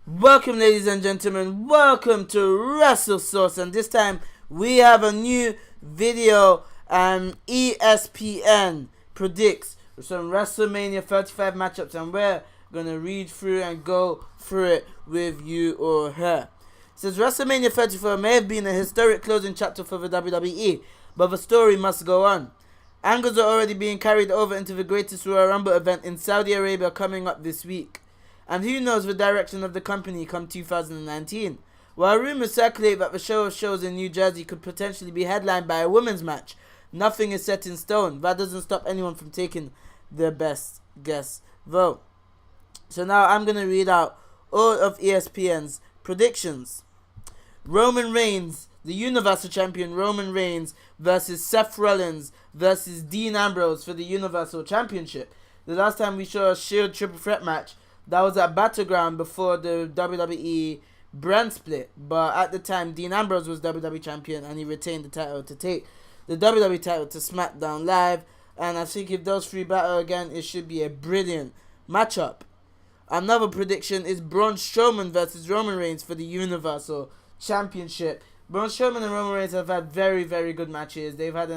Welcome, ladies and gentlemen. Welcome to Wrestle Source, and this time we have a new video. ESPN predicts some WrestleMania 35 matchups, and we're gonna read through and go through it with you or her. It says WrestleMania 34 may have been a historic closing chapter for the WWE, but the story must go on. Angles are already being carried over into the greatest Royal Rumble event in Saudi Arabia coming up this week. And who knows the direction of the company come 2019. While rumors circulate that the show of shows in New Jersey could potentially be headlined by a women's match, nothing is set in stone. That doesn't stop anyone from taking their best guess though. So now I'm going to read out all of ESPN's predictions. Roman Reigns, the Universal Champion Roman Reigns versus Seth Rollins versus Dean Ambrose for the Universal Championship. The last time we saw a Shield triple threat match, that was at Battleground before the WWE brand split. But at the time, Dean Ambrose was WWE Champion and he retained the title to take the WWE title to SmackDown Live. And I think if those three battle again, it should be a brilliant matchup. Another prediction is Braun Strowman versus Roman Reigns for the Universal Championship. Braun Strowman and Roman Reigns have had very, very good matches. They've had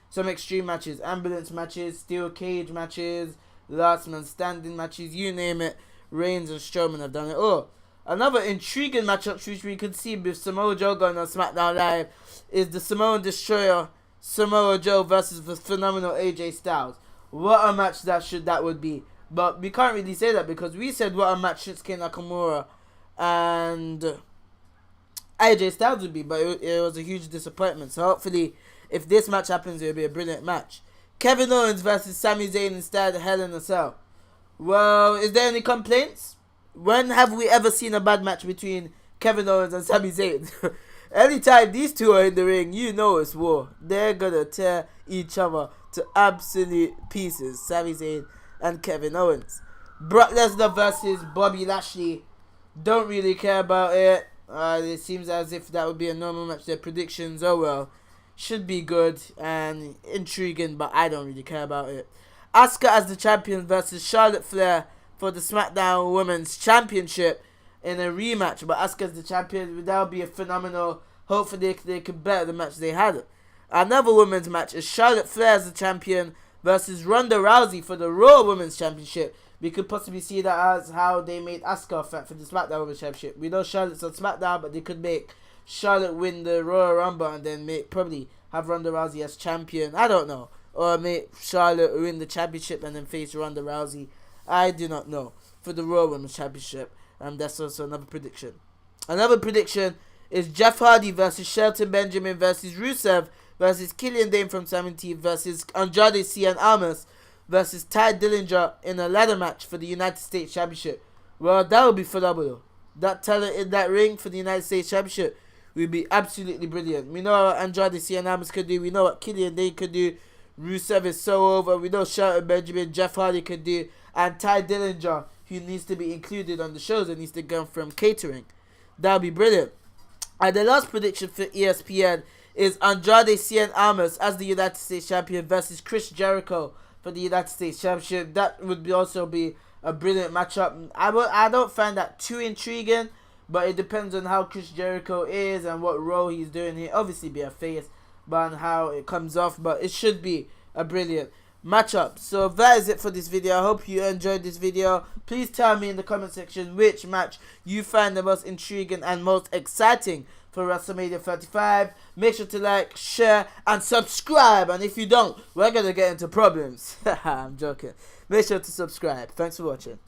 some extreme matches, ambulance matches, steel cage matches, last man standing matches, you name it. Reigns and Strowman have done it all. Another intriguing matchup which we could see with Samoa Joe going on SmackDown Live is the Samoan Destroyer Samoa Joe versus the phenomenal AJ Styles. What a match that would be. But we can't really say that because we said what a match Shinsuke Nakamura and AJ Styles would be, but it was a huge disappointment. So hopefully, if this match happens, it will be a brilliant match. Kevin Owens versus Sami Zayn instead of Hell in a Cell. Well, is there any complaints? When have we ever seen a bad match between Kevin Owens and Sami Zayn? Anytime these two are in the ring, you know it's war. They're gonna tear each other to absolute pieces. Sami Zayn and Kevin Owens. Brock Lesnar versus Bobby Lashley. Don't really care about it. It seems as if that would be a normal match. Their predictions, oh well, should be good and intriguing, but I don't really care about it. Asuka as the champion versus Charlotte Flair for the SmackDown Women's Championship in a rematch. But Asuka as the champion, that would be a phenomenal. Hopefully they could better the match they had. Another women's match is Charlotte Flair as the champion versus Ronda Rousey for the Raw Women's Championship. We could possibly see that as how they made Asuka fight for the SmackDown Women's Championship. We know Charlotte's on SmackDown, but they could make Charlotte win the Royal Rumble and then probably have Ronda Rousey as champion. I don't know. Or make Charlotte win the championship and then face Ronda Rousey. I do not know. For the Raw Women's Championship. That's also another prediction. Another prediction is Jeff Hardy versus Shelton Benjamin versus Rusev versus Killian Dane from Simon T versus Andrade Cien Almas versus Ty Dillinger in a ladder match for the United States Championship. Well, that would be phenomenal. That talent in that ring for the United States Championship would be absolutely brilliant. We know what Andrade Cien Almas could do. We know what Killian Dane could do. Rusev is so over. We know Shelton Benjamin, Jeff Hardy could do. And Ty Dillinger, who needs to be included on the shows and needs to go from catering. That would be brilliant. And the last prediction for ESPN is Andrade Cien Almas as the United States Champion versus Chris Jericho for the United States Championship. That would also be a brilliant matchup. I don't find that too intriguing, but it depends on how Chris Jericho is and what role he's doing here. Obviously be a face, but on how it comes off. But it should be a brilliant matchup. So that is it for this video. I hope you enjoyed this video. Please tell me in the comment section which match you find the most intriguing and most exciting for WrestleMania 35. Make sure to like, share, and subscribe. And if you don't, we're going to get into problems. I'm joking. Make sure to subscribe. Thanks for watching.